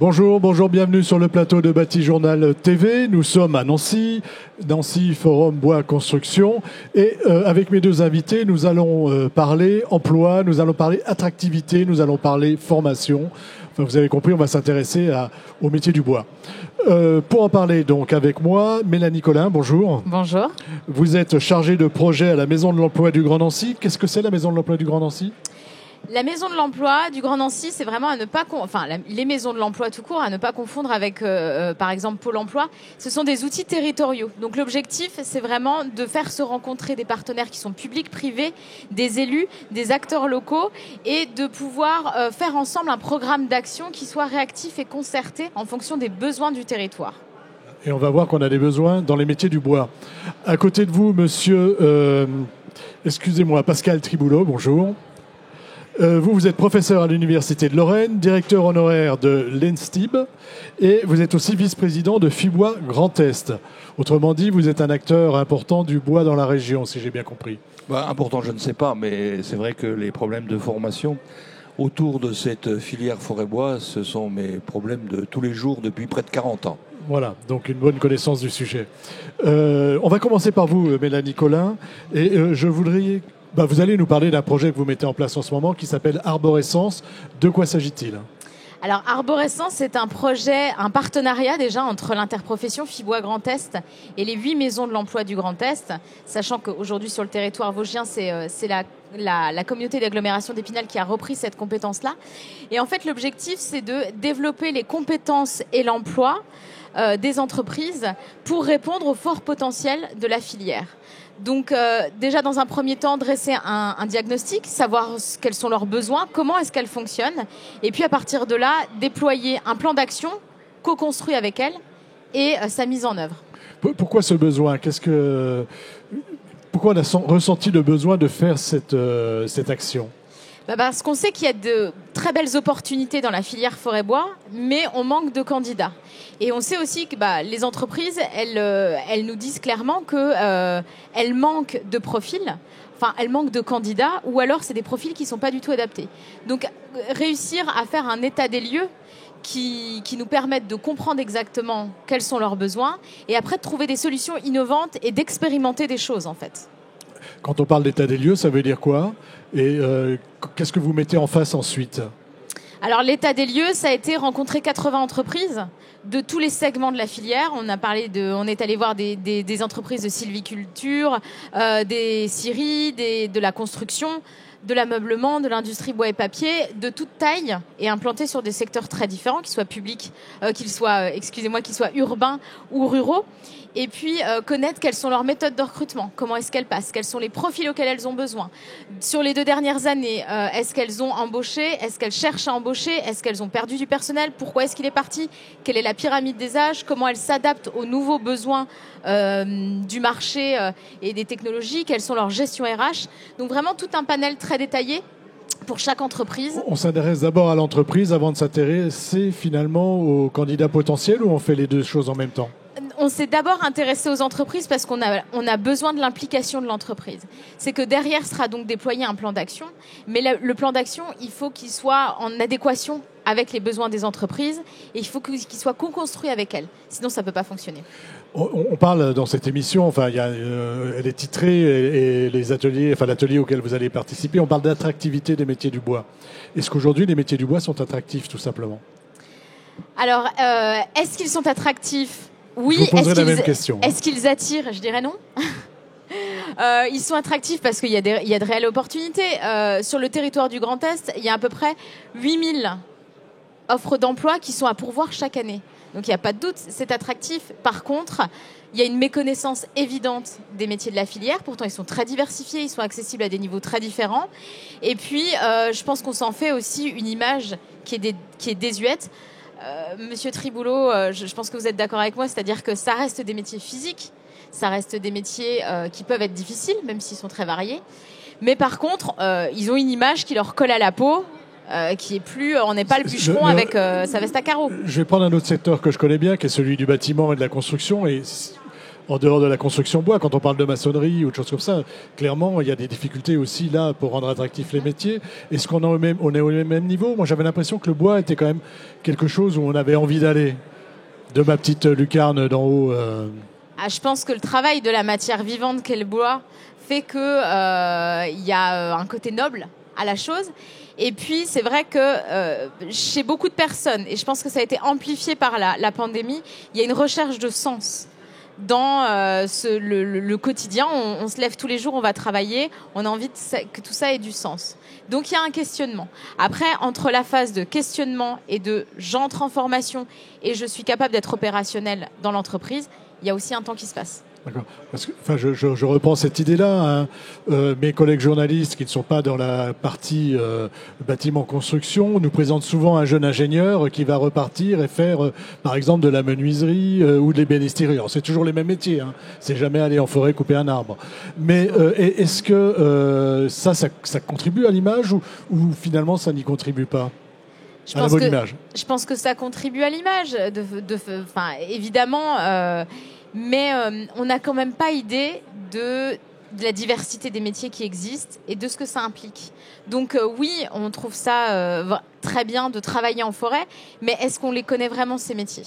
Bonjour, bienvenue sur le plateau de Bâti Journal TV. Nous sommes à Nancy Forum Bois Construction. Et avec mes deux invités, nous allons parler emploi, nous allons parler attractivité, nous allons parler formation. Enfin, vous avez compris, on va s'intéresser au métier du bois. Pour en parler donc avec moi, Mélanie Collin, bonjour. Bonjour. Vous êtes chargée de projet à la Maison de l'Emploi du Grand Nancy. Qu'est-ce que c'est la Maison de l'Emploi du Grand Nancy ? La Maison de l'Emploi du Grand Nancy, c'est vraiment à ne pas les maisons de l'emploi tout court, à ne pas confondre avec, par exemple, Pôle emploi. Ce sont des outils territoriaux. Donc l'objectif, c'est vraiment de faire se rencontrer des partenaires qui sont publics, privés, des élus, des acteurs locaux et de pouvoir faire ensemble un programme d'action qui soit réactif et concerté en fonction des besoins du territoire. Et on va voir qu'on a des besoins dans les métiers du bois. À côté de vous, monsieur, Pascal Triboulot, bonjour. Vous êtes professeur à l'Université de Lorraine, directeur honoraire de l'ENSTIB et vous êtes aussi vice-président de FIBois Grand Est. Autrement dit, vous êtes un acteur important du bois dans la région, si j'ai bien compris. Important, je ne sais pas, mais c'est vrai que les problèmes de formation autour de cette filière forêt-bois, ce sont mes problèmes de tous les jours depuis près de 40 ans. Voilà, donc une bonne connaissance du sujet. On va commencer par vous, Mélanie Collin, et je voudrais... vous allez nous parler d'un projet que vous mettez en place en ce moment qui s'appelle Arborescence. De quoi s'agit-il ? Alors, Arborescence, c'est un projet, un partenariat déjà entre l'interprofession FIBois Grand Est et les 8 maisons de l'emploi du Grand Est, sachant qu'aujourd'hui sur le territoire vosgien, c'est la communauté d'agglomération d'Épinal qui a repris cette compétence-là. Et en fait, l'objectif, c'est de développer les compétences et l'emploi des entreprises pour répondre au fort potentiel de la filière. Donc déjà dans un premier temps dresser un diagnostic, savoir quels sont leurs besoins, comment est-ce qu'elles fonctionnent et puis à partir de là déployer un plan d'action co-construit avec elles et sa mise en œuvre. Pourquoi ce besoin ? Pourquoi on a ressenti le besoin de faire cette action ? Parce qu'on sait qu'il y a de très belles opportunités dans la filière forêt-bois, mais on manque de candidats. Et on sait aussi que les entreprises, elles nous disent clairement qu'elles manquent de profils, elles manquent de candidats, ou alors c'est des profils qui ne sont pas du tout adaptés. Donc réussir à faire un état des lieux qui nous permettent de comprendre exactement quels sont leurs besoins, et après de trouver des solutions innovantes et d'expérimenter des choses en fait. Quand on parle d'état des lieux, ça veut dire quoi ? Et qu'est-ce que vous mettez en face ensuite ? Alors l'état des lieux, ça a été rencontrer 80 entreprises de tous les segments de la filière. On est allé voir des entreprises de sylviculture, des scieries, de la construction, de l'ameublement, de l'industrie bois et papier, de toute taille et implantés sur des secteurs très différents, qu'ils soient publics, qu'ils soient urbains ou ruraux. Et puis connaître quelles sont leurs méthodes de recrutement, comment est-ce qu'elles passent, quels sont les profils auxquels elles ont besoin. Sur les 2 dernières années, est-ce qu'elles ont embauché, est-ce qu'elles cherchent à embaucher, est-ce qu'elles ont perdu du personnel, pourquoi est-ce qu'il est parti, quelle est la pyramide des âges, comment elles s'adaptent aux nouveaux besoins du marché et des technologies, quelles sont leurs gestions RH. Donc vraiment tout un panel très détaillé pour chaque entreprise. On s'intéresse d'abord à l'entreprise avant de s'intéresser finalement aux candidats potentiels, ou on fait les deux choses en même temps ? On s'est d'abord intéressé aux entreprises parce qu'on a besoin de l'implication de l'entreprise. C'est que derrière sera donc déployé un plan d'action, mais le plan d'action, il faut qu'il soit en adéquation avec les besoins des entreprises et il faut qu'il soit co-construit avec elles. Sinon, ça ne peut pas fonctionner. On parle dans cette émission, elle est titrée et les ateliers, l'atelier auquel vous allez participer, on parle d'attractivité des métiers du bois. Est-ce qu'aujourd'hui les métiers du bois sont attractifs tout simplement ? Alors, est-ce qu'ils sont attractifs ? Oui. Je vous poserai la même question. Est-ce qu'ils attirent ? Je dirais non. Ils sont attractifs parce qu'il y a de réelles opportunités. Sur le territoire du Grand Est, il y a à peu près 8000 offres d'emploi qui sont à pourvoir chaque année. Donc il n'y a pas de doute, c'est attractif. Par contre, il y a une méconnaissance évidente des métiers de la filière. Pourtant, ils sont très diversifiés, ils sont accessibles à des niveaux très différents. Et puis, je pense qu'on s'en fait aussi une image qui est désuète. Monsieur Triboulot, je pense que vous êtes d'accord avec moi, c'est-à-dire que ça reste des métiers physiques, ça reste des métiers qui peuvent être difficiles, même s'ils sont très variés. Mais par contre, ils ont une image qui leur colle à la peau, qui est plus, on n'est pas le bûcheron avec sa veste à carreaux. Je vais prendre un autre secteur que je connais bien, qui est celui du bâtiment et de la construction. Et en dehors de la construction bois, quand on parle de maçonnerie ou de choses comme ça, clairement, il y a des difficultés aussi là pour rendre attractifs les métiers. Est-ce qu'on on est au même niveau? Moi, j'avais l'impression que le bois était quand même quelque chose où on avait envie d'aller. De ma petite lucarne d'en haut. Je pense que le travail de la matière vivante qu'est le bois fait qu'il y a un côté noble à la chose. Et puis, c'est vrai que chez beaucoup de personnes, et je pense que ça a été amplifié par la pandémie, il y a une recherche de sens dans le quotidien. On se lève tous les jours, on va travailler, on a envie que tout ça ait du sens. Donc, il y a un questionnement. Après, entre la phase de questionnement et de j'entre en formation et je suis capable d'être opérationnel dans l'entreprise, il y a aussi un temps qui se passe. D'accord. Parce que, je reprends cette idée-là. Mes collègues journalistes qui ne sont pas dans la partie bâtiment construction nous présentent souvent un jeune ingénieur qui va repartir et faire, par exemple, de la menuiserie ou de l'ébénisterie. Alors, c'est toujours les mêmes métiers. C'est jamais aller en forêt couper un arbre. Mais est-ce que ça contribue à l'image ou finalement ça n'y contribue pas? Je pense que ça contribue à l'image. Évidemment. Mais on n'a quand même pas idée de la diversité des métiers qui existent et de ce que ça implique. Donc oui, on trouve ça très bien de travailler en forêt, mais est-ce qu'on les connaît vraiment, ces métiers ?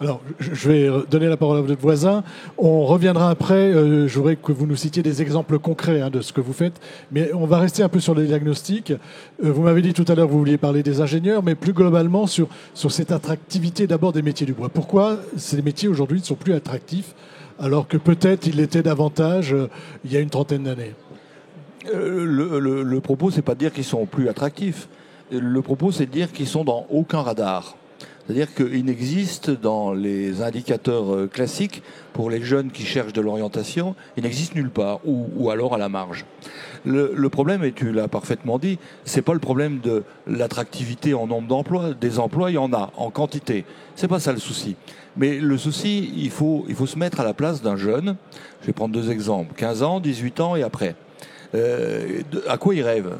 Alors, je vais donner la parole à votre voisin. On reviendra après. Je voudrais que vous nous citiez des exemples concrets de ce que vous faites. Mais on va rester un peu sur les diagnostics. Vous m'avez dit tout à l'heure que vous vouliez parler des ingénieurs, mais plus globalement sur cette attractivité d'abord des métiers du bois. Pourquoi ces métiers aujourd'hui ne sont plus attractifs alors que peut-être ils l'étaient davantage il y a une trentaine d'années ? Le propos, c'est pas de dire qu'ils sont plus attractifs. Le propos, c'est de dire qu'ils sont dans aucun radar. C'est-à-dire qu'il n'existe dans les indicateurs classiques, pour les jeunes qui cherchent de l'orientation, il n'existe nulle part, ou alors à la marge. Le problème, et tu l'as parfaitement dit, c'est pas le problème de l'attractivité en nombre d'emplois. Des emplois, il y en a, en quantité. C'est pas ça le souci. Mais le souci, il faut se mettre à la place d'un jeune. Je vais prendre deux exemples. 15 ans, 18 ans et après. À quoi il rêve,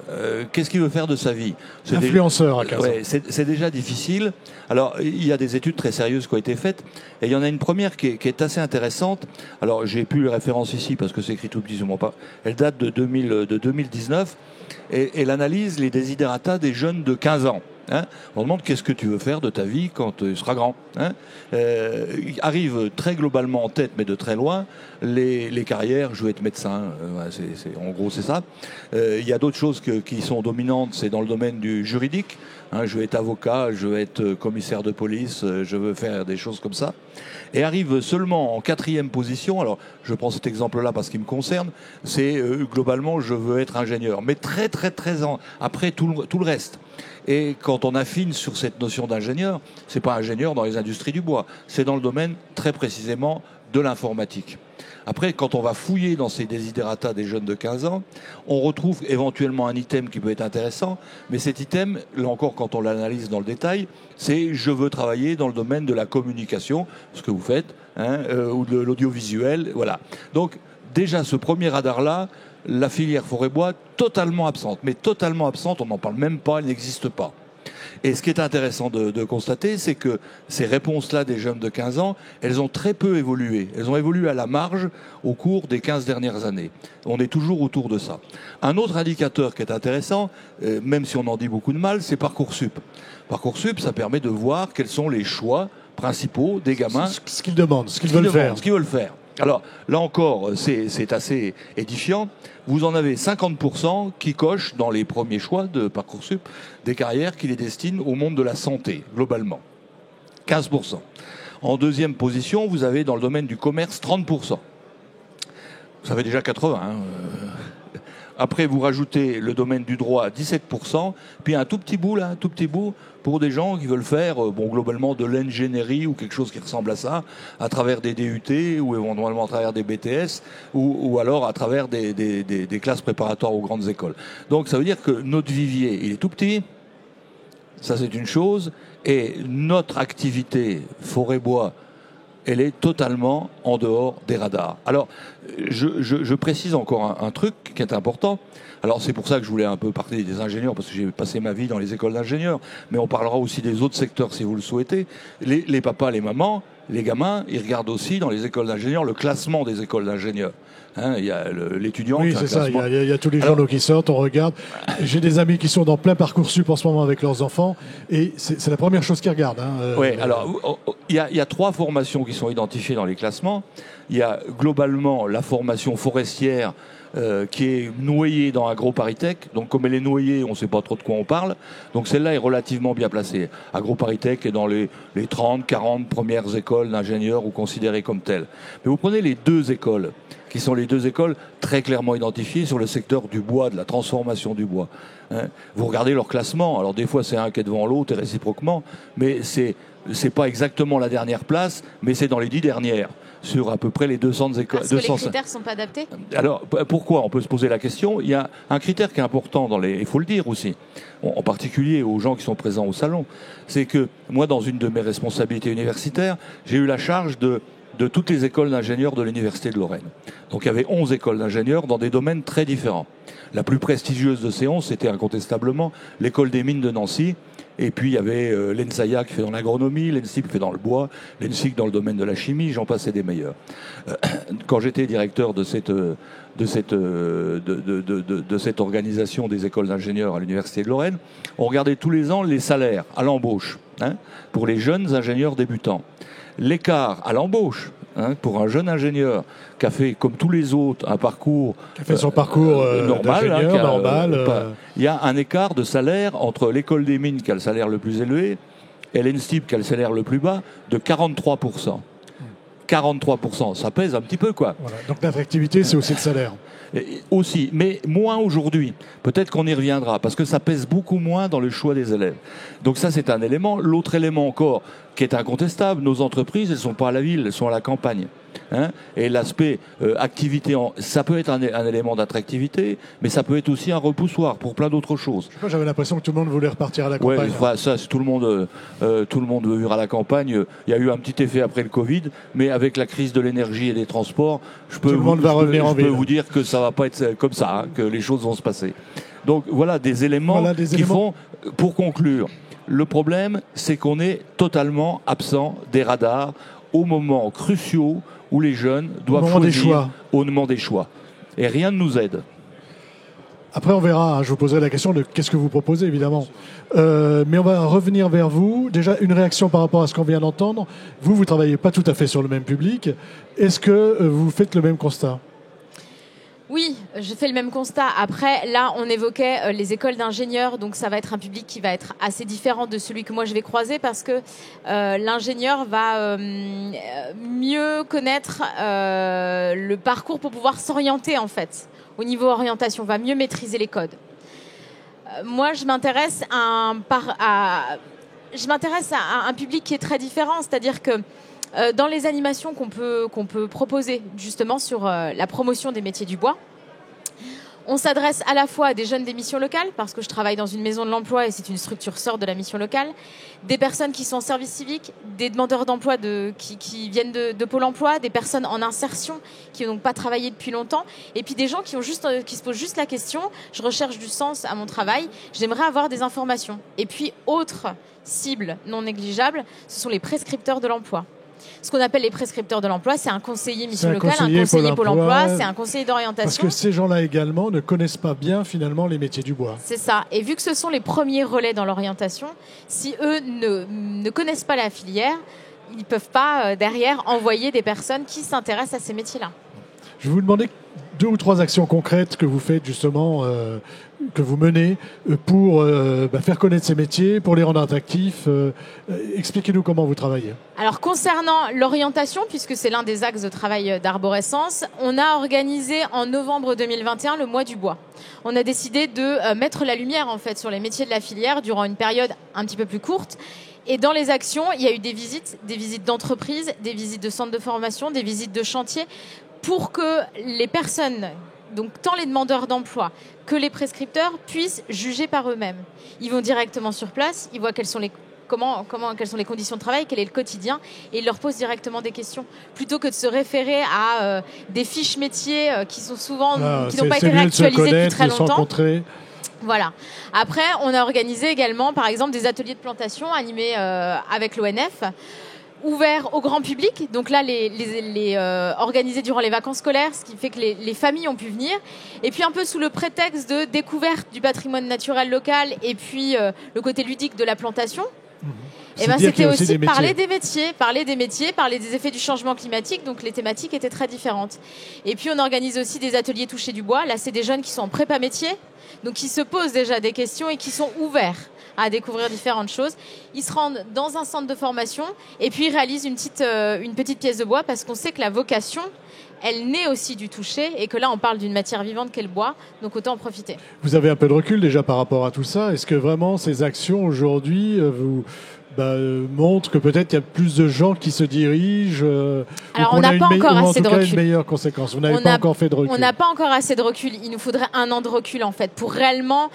qu'est-ce qu'il veut faire de sa vie. Influenceur à 15 ans. Ouais, c'est déjà difficile. Alors, il y a des études très sérieuses qui ont été faites, et il y en a une première qui est assez intéressante. Alors, j'ai plus les références ici, parce que c'est écrit tout petit, je ne pas. Elle date de 2019, et elle analyse les desiderata des jeunes de 15 ans. On demande qu'est-ce que tu veux faire de ta vie quand tu seras grand. Arrive très globalement en tête, mais de très loin, les carrières. Je veux être médecin, en gros c'est ça. Il y a d'autres choses qui sont dominantes, c'est dans le domaine du juridique. Je veux être avocat, je veux être commissaire de police, je veux faire des choses comme ça. Et arrive seulement en 4e position, alors je prends cet exemple-là parce qu'il me concerne, c'est globalement je veux être ingénieur. Mais très après tout le reste. Et quand on affine sur cette notion d'ingénieur, c'est pas ingénieur dans les industries du bois, c'est dans le domaine très précisément de l'informatique. Après, quand on va fouiller dans ces desiderata des jeunes de 15 ans, on retrouve éventuellement un item qui peut être intéressant, mais cet item, là encore, quand on l'analyse dans le détail, c'est je veux travailler dans le domaine de la communication, ce que vous faites, ou de l'audiovisuel, voilà. Donc, déjà, ce premier radar-là, la filière forêt-bois, totalement absente. Mais totalement absente, on n'en parle même pas, elle n'existe pas. Et ce qui est intéressant de constater, c'est que ces réponses-là des jeunes de 15 ans, elles ont très peu évolué. Elles ont évolué à la marge au cours des 15 dernières années. On est toujours autour de ça. Un autre indicateur qui est intéressant, même si on en dit beaucoup de mal, c'est Parcoursup. Parcoursup, ça permet de voir quels sont les choix principaux des gamins. Ce qu'ils demandent, ce qu'ils veulent faire. Alors, là encore, c'est assez édifiant. Vous en avez 50% qui cochent dans les premiers choix de Parcoursup des carrières qui les destinent au monde de la santé, globalement. 15%. En deuxième position, vous avez dans le domaine du commerce 30%. Ça fait déjà 80%. Après, vous rajoutez le domaine du droit à 17%, puis un tout petit bout pour des gens qui veulent faire, globalement de l'ingénierie ou quelque chose qui ressemble à ça, à travers des DUT ou éventuellement à travers des BTS ou alors à travers des classes préparatoires aux grandes écoles. Donc, ça veut dire que notre vivier, il est tout petit. Ça, c'est une chose. Et notre activité forêt-bois, elle est totalement en dehors des radars. Alors, je précise encore un truc qui est important. Alors c'est pour ça que je voulais un peu parler des ingénieurs, parce que j'ai passé ma vie dans les écoles d'ingénieurs, mais on parlera aussi des autres secteurs si vous le souhaitez. Les papas, les mamans, les gamins, ils regardent aussi dans les écoles d'ingénieurs le classement des écoles d'ingénieurs. Hein, il y a l'étudiant oui, qui a un c'est ça. classement. Il y a tous les journaux qui sortent, on regarde. J'ai des amis qui sont dans plein Parcoursup en ce moment avec leurs enfants, et c'est la première chose qu'ils regardent. Hein, Oui, alors il y a 3 formations qui sont identifiées dans les classements. Il y a globalement la formation forestière qui est noyée dans AgroParisTech. Donc comme elle est noyée, on ne sait pas trop de quoi on parle. Donc celle-là est relativement bien placée. AgroParisTech est dans les 30, 40 premières écoles d'ingénieurs ou considérées comme telles. Mais vous prenez les 2 écoles, qui sont les 2 écoles très clairement identifiées sur le secteur du bois, de la transformation du bois. Hein. Vous regardez leur classement, alors des fois c'est un qui est devant l'autre et réciproquement, mais c'est pas exactement la dernière place, mais c'est dans les 10 dernières, sur à peu près les 200 écoles. Parce que les critères ne sont pas adaptés. Alors pourquoi? On peut se poser la question. Il y a un critère qui est important, il faut le dire aussi, en particulier aux gens qui sont présents au salon, c'est que moi, dans une de mes responsabilités universitaires, j'ai eu la charge de toutes les écoles d'ingénieurs de l'Université de Lorraine. Donc il y avait 11 écoles d'ingénieurs dans des domaines très différents. La plus prestigieuse de ces 11, c'était incontestablement l'école des mines de Nancy. Et puis il y avait l'ENSAIA qui fait dans l'agronomie, l'ENSIP qui fait dans le bois, l'ENSIC dans le domaine de la chimie, j'en passais des meilleurs. Quand j'étais directeur de cette organisation des écoles d'ingénieurs à l'Université de Lorraine, on regardait tous les ans les salaires à l'embauche, hein, pour les jeunes ingénieurs débutants. L'écart à l'embauche, hein, pour un jeune ingénieur qui a fait, comme tous les autres, un parcours... Qui a fait son parcours normal. normal. Il y a un écart de salaire entre l'école des mines, qui a le salaire le plus élevé, et l'ENSTIP, qui a le salaire le plus bas, de 43%. 43%, ça pèse un petit peu, quoi. Voilà. Donc l'attractivité, c'est aussi le salaire. Et aussi, mais moins aujourd'hui. Peut-être qu'on y reviendra, parce que ça pèse beaucoup moins dans le choix des élèves. Donc ça, c'est un élément. L'autre élément encore, qui est incontestable, nos entreprises, elles ne sont pas à la ville, elles sont à la campagne. Hein, et l'aspect activité, ça peut être un élément d'attractivité, mais ça peut être aussi un repoussoir pour plein d'autres choses. Moi, j'avais l'impression que tout le monde voulait repartir à la campagne. Ouais, ça, tout le monde veut vivre à la campagne. Il y a eu un petit effet après le Covid, mais avec la crise de l'énergie et des transports, je peux vous dire que ça va pas être comme ça, hein, que les choses vont se passer. Donc voilà des éléments font, pour conclure, le problème, c'est qu'on est totalement absent des radars aux moments cruciaux où les jeunes doivent choisir au moment des choix. Et rien ne nous aide. Après, on verra. Je vous poserai la question de qu'est-ce que vous proposez, évidemment. Mais on va revenir vers vous. Déjà, une réaction par rapport à ce qu'on vient d'entendre. Vous ne travaillez pas tout à fait sur le même public. Est-ce que vous faites le même constat ? Oui, je fais le même constat. Après, là, on évoquait les écoles d'ingénieurs, donc ça va être un public qui va être assez différent de celui que moi je vais croiser parce que l'ingénieur va mieux connaître le parcours pour pouvoir s'orienter en fait. Au niveau orientation, va mieux maîtriser les codes. Moi, je m'intéresse à un public qui est très différent, c'est-à-dire que dans les animations qu'on peut proposer justement sur la promotion des métiers du bois, on s'adresse à la fois à des jeunes des missions locales, parce que je travaille dans une maison de l'emploi et c'est une structure sœur de la mission locale, des personnes qui sont en service civique, des demandeurs d'emploi qui viennent de Pôle emploi, des personnes en insertion qui n'ont pas travaillé depuis longtemps, et puis des gens qui se posent juste la question, je recherche du sens à mon travail, j'aimerais avoir des informations. Et puis, autre cible non négligeable, ce sont les prescripteurs de l'emploi. Ce qu'on appelle les prescripteurs de l'emploi, c'est un conseiller mission locale, un conseiller Pôle emploi, c'est un conseiller d'orientation. Parce que ces gens-là également ne connaissent pas bien finalement les métiers du bois. C'est ça. Et vu que ce sont les premiers relais dans l'orientation, si eux ne connaissent pas la filière, ils ne peuvent pas derrière envoyer des personnes qui s'intéressent à ces métiers-là. Je vais vous demander 2 ou 3 actions concrètes que vous faites justement, que vous menez pour faire connaître ces métiers, pour les rendre attractifs. Expliquez-nous comment vous travaillez. Alors concernant l'orientation, puisque c'est l'un des axes de travail d'Arborescence, on a organisé en novembre 2021 le mois du bois. On a décidé de mettre la lumière en fait sur les métiers de la filière durant une période un petit peu plus courte. Et dans les actions, il y a eu des visites d'entreprises, des visites de centres de formation, des visites de chantiers, pour que les personnes, donc tant les demandeurs d'emploi que les prescripteurs, puissent juger par eux-mêmes. Ils vont directement sur place, ils voient quelles sont les quelles sont les conditions de travail, quel est le quotidien, et ils leur posent directement des questions, plutôt que de se référer à des fiches métiers qui sont souvent qui n'ont pas été réactualisées depuis très longtemps. Voilà. Après, on a organisé également, par exemple, des ateliers de plantation animés avec l'ONF, ouverts au grand public. Donc là, organisés durant les vacances scolaires, ce qui fait que les familles ont pu venir. Et puis un peu sous le prétexte de découverte du patrimoine naturel local et puis le côté ludique de la plantation. Et c'était aussi parler des métiers, parler des effets du changement climatique. Donc les thématiques étaient très différentes. Et puis on organise aussi des ateliers toucher du bois. Là, c'est des jeunes qui sont en prépa métier, donc qui se posent déjà des questions et qui sont ouverts à découvrir différentes choses. Ils se rendent dans un centre de formation et puis ils réalisent une petite pièce de bois, parce qu'on sait que la vocation, elle naît aussi du toucher, et que là on parle d'une matière vivante qu'est le bois, donc autant en profiter. Vous avez un peu de recul déjà par rapport à tout ça. Est-ce que vraiment ces actions aujourd'hui montrent que peut-être il y a plus de gens qui se dirigent Alors on n'a pas encore assez de recul. Une meilleure conséquence. Vous n'avez pas encore fait de recul. On n'a pas encore assez de recul. Il nous faudrait 1 an de recul en fait pour réellement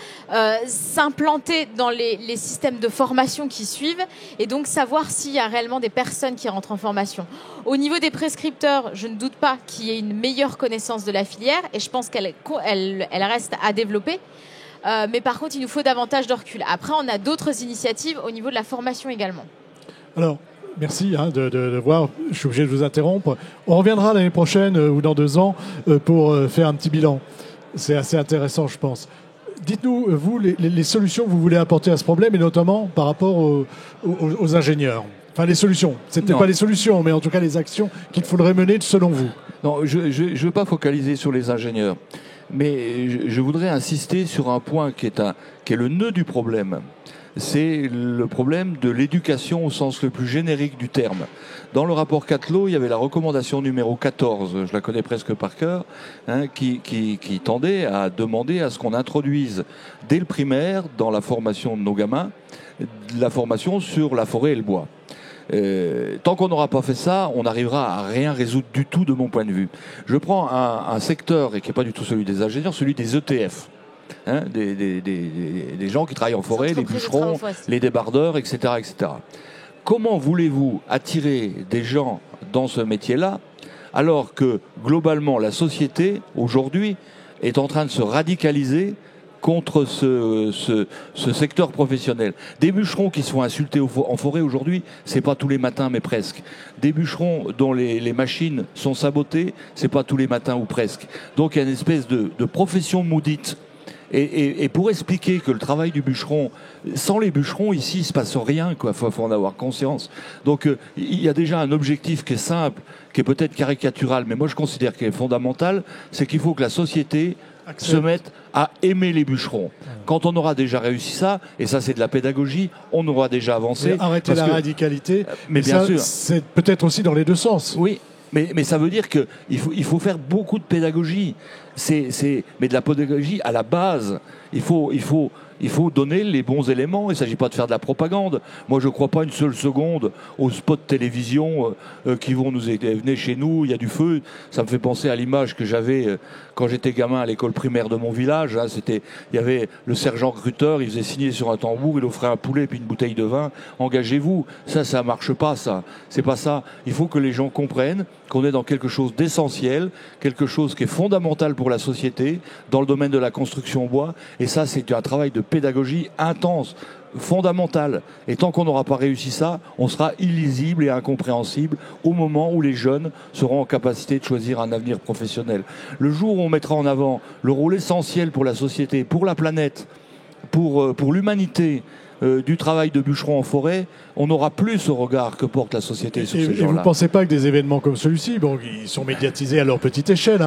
s'implanter dans les systèmes de formation qui suivent, et donc savoir s'il y a réellement des personnes qui rentrent en formation. Au niveau des prescripteurs, je ne doute pas qu'il y ait une meilleure connaissance de la filière, et je pense qu'elle reste à développer. Mais par contre, il nous faut davantage de recul. Après, on a d'autres initiatives au niveau de la formation également. Alors, merci de voir. Je suis obligé de vous interrompre. On reviendra l'année prochaine ou dans 2 ans pour faire un petit bilan. C'est assez intéressant, je pense. Dites-nous, vous, les solutions que vous voulez apporter à ce problème, et notamment par rapport aux ingénieurs. Enfin, les solutions. C'est peut-être pas les solutions, mais en tout cas les actions qu'il faudrait mener selon vous. Non, je ne veux pas focaliser sur les ingénieurs. Mais je voudrais insister sur un point qui est le nœud du problème. C'est le problème de l'éducation au sens le plus générique du terme. Dans le rapport Catelot, il y avait la recommandation numéro 14, je la connais presque par cœur, qui tendait à demander à ce qu'on introduise dès le primaire, dans la formation de nos gamins, la formation sur la forêt et le bois. Tant qu'on n'aura pas fait ça, on n'arrivera à rien résoudre du tout de mon point de vue. Je prends un secteur, et qui n'est pas du tout celui des ingénieurs, celui des ETF. Des gens qui travaillent en forêt, les bûcherons, les débardeurs, etc., etc. Comment voulez-vous attirer des gens dans ce métier-là, alors que globalement la société, aujourd'hui, est en train de se radicaliser contre ce secteur professionnel. Des bûcherons qui se font insulter en forêt aujourd'hui, c'est pas tous les matins, mais presque. Des bûcherons dont les machines sont sabotées, c'est pas tous les matins ou presque. Donc il y a une espèce de profession maudite. Et pour expliquer que le travail du bûcheron, sans les bûcherons, ici, il se passe rien, quoi. Faut en avoir conscience. Donc, il y a déjà un objectif qui est simple, qui est peut-être caricatural, mais moi je considère qu'il est fondamental, c'est qu'il faut que la société se mette à aimer les bûcherons. Quand on aura déjà réussi ça, et ça c'est de la pédagogie, on aura déjà avancé. Arrêter la radicalité, mais bien sûr, c'est peut-être aussi dans les 2 sens. Oui. Mais ça veut dire qu'il faut faire beaucoup de pédagogie. Mais de la pédagogie à la base. Il faut donner les bons éléments. Il ne s'agit pas de faire de la propagande. Moi, je ne crois pas une seule seconde aux spots de télévision qui vont nous aider. Venez chez nous, il y a du feu. Ça me fait penser à l'image que j'avais quand j'étais gamin à l'école primaire de mon village. Il y avait le sergent recruteur, il faisait signer sur un tambour, il offrait un poulet puis une bouteille de vin. Engagez-vous. Ça marche pas, ça. C'est pas ça. Il faut que les gens comprennent qu'on est dans quelque chose d'essentiel, quelque chose qui est fondamental pour la société, dans le domaine de la construction en bois. Et ça, c'est un travail de pédagogie intense, fondamental. Et tant qu'on n'aura pas réussi ça, on sera illisible et incompréhensible au moment où les jeunes seront en capacité de choisir un avenir professionnel. Le jour où on mettra en avant le rôle essentiel pour la société, pour la planète, pour l'humanité, du travail de bûcheron en forêt, on n'aura plus ce regard que porte la société sur ces gens-là. Et vous ne pensez pas que des événements comme celui-ci, ils sont médiatisés à leur petite échelle,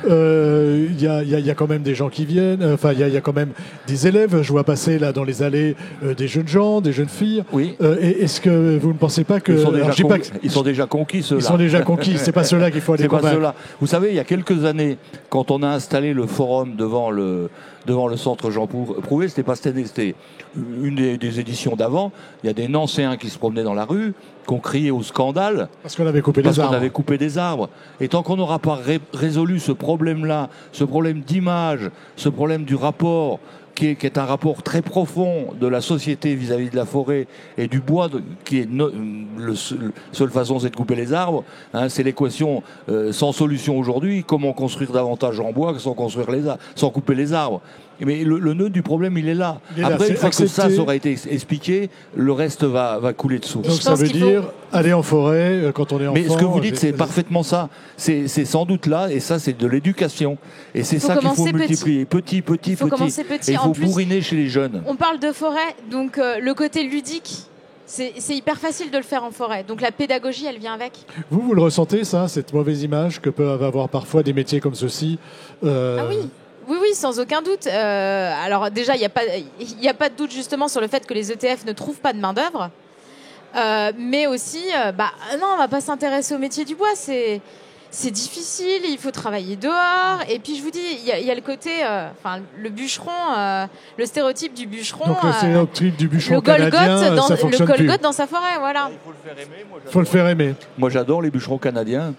il y a quand même des gens qui viennent, il y a quand même des élèves, je vois passer là dans les allées des jeunes gens, des jeunes filles. Oui. Est-ce que vous ne pensez pas que... Ils sont déjà conquis, ceux-là. Ils sont déjà conquis, c'est pas ceux-là qu'il faut aller convaincre. C'est pas ceux-là. Vous savez, il y a quelques années, quand on a installé le forum devant le centre Jean Prouvé, c'était pas cette année, c'était une des éditions d'avant. Il y a des Nancéens qui se promenaient dans la rue, qui ont crié au scandale. Parce qu'on avait coupé des arbres. Et tant qu'on n'aura pas résolu ce problème-là, ce problème d'image, ce problème du rapport qui est un rapport très profond de la société vis-à-vis de la forêt et du bois, qui est seule façon, c'est de couper les arbres. Hein, c'est l'équation sans solution aujourd'hui. Comment construire davantage en bois sans couper les arbres? Mais le nœud du problème, il est là. Après, une fois que ça aura été expliqué, le reste va couler de source. Donc ça veut dire aller en forêt quand on est enfant. Mais ce que vous dites, c'est parfaitement ça. C'est sans doute là, et ça, c'est de l'éducation. Et c'est ça qu'il faut multiplier. Petit. Il faut commencer petit. Et il faut bourriner chez les jeunes. On parle de forêt, donc le côté ludique, c'est hyper facile de le faire en forêt. Donc la pédagogie, elle vient avec. Vous le ressentez, ça, cette mauvaise image que peuvent avoir parfois des métiers comme ceux-ci Ah oui. Oui, sans aucun doute. Alors déjà, il n'y a pas de doute justement sur le fait que les ETF ne trouvent pas de main-d'œuvre. Mais aussi, non, on ne va pas s'intéresser au métier du bois. C'est difficile, il faut travailler dehors. Et puis je vous dis, il y a le côté, le bûcheron, le stéréotype du bûcheron. Donc le stéréotype du bûcheron canadien, ça fonctionne plus. Le Golgoth dans sa forêt, voilà. Il faut le faire aimer. Faut le faire aimer. Moi, j'adore les bûcherons canadiens.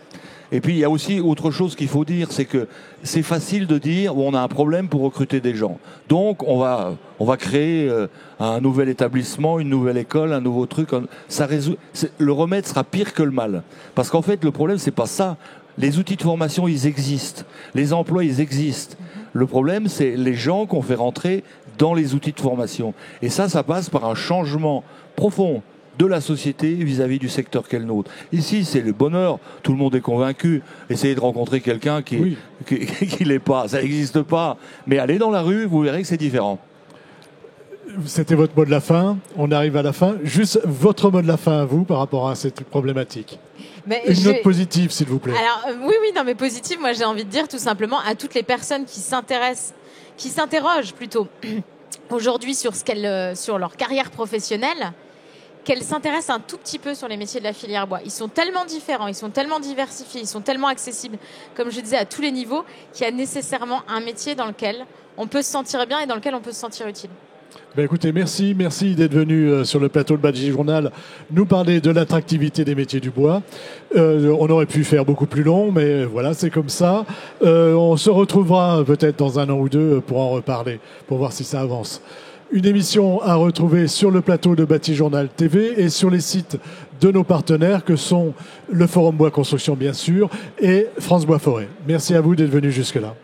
Et puis, il y a aussi autre chose qu'il faut dire, c'est que c'est facile de dire on a un problème pour recruter des gens. Donc, on va créer un nouvel établissement, une nouvelle école, un nouveau truc. Le remède sera pire que le mal. Parce qu'en fait, le problème, c'est pas ça. Les outils de formation, ils existent. Les emplois, ils existent. Le problème, c'est les gens qu'on fait rentrer dans les outils de formation. Et ça passe par un changement profond de la société vis-à-vis du secteur qu'est le nôtre. Ici, c'est le bonheur. Tout le monde est convaincu. Essayez de rencontrer quelqu'un qui l'est pas. Ça n'existe pas. Mais allez dans la rue, vous verrez que c'est différent. C'était votre mot de la fin. On arrive à la fin. Juste votre mot de la fin à vous par rapport à cette problématique. Une note positive, s'il vous plaît. Alors, mais positive, moi j'ai envie de dire tout simplement à toutes les personnes qui s'interrogent plutôt aujourd'hui sur leur carrière professionnelle, qu'elles s'intéressent un tout petit peu sur les métiers de la filière bois. Ils sont tellement différents, ils sont tellement diversifiés, ils sont tellement accessibles, comme je disais, à tous les niveaux, qu'il y a nécessairement un métier dans lequel on peut se sentir bien et dans lequel on peut se sentir utile. Écoutez, merci d'être venu sur le plateau de Bâti Journal nous parler de l'attractivité des métiers du bois. On aurait pu faire beaucoup plus long, mais voilà, c'est comme ça. On se retrouvera peut-être dans 1 an ou 2 pour en reparler, pour voir si ça avance. Une émission à retrouver sur le plateau de Bâti Journal TV et sur les sites de nos partenaires que sont le Forum Bois Construction, bien sûr, et France Bois Forêt. Merci à vous d'être venus jusque-là.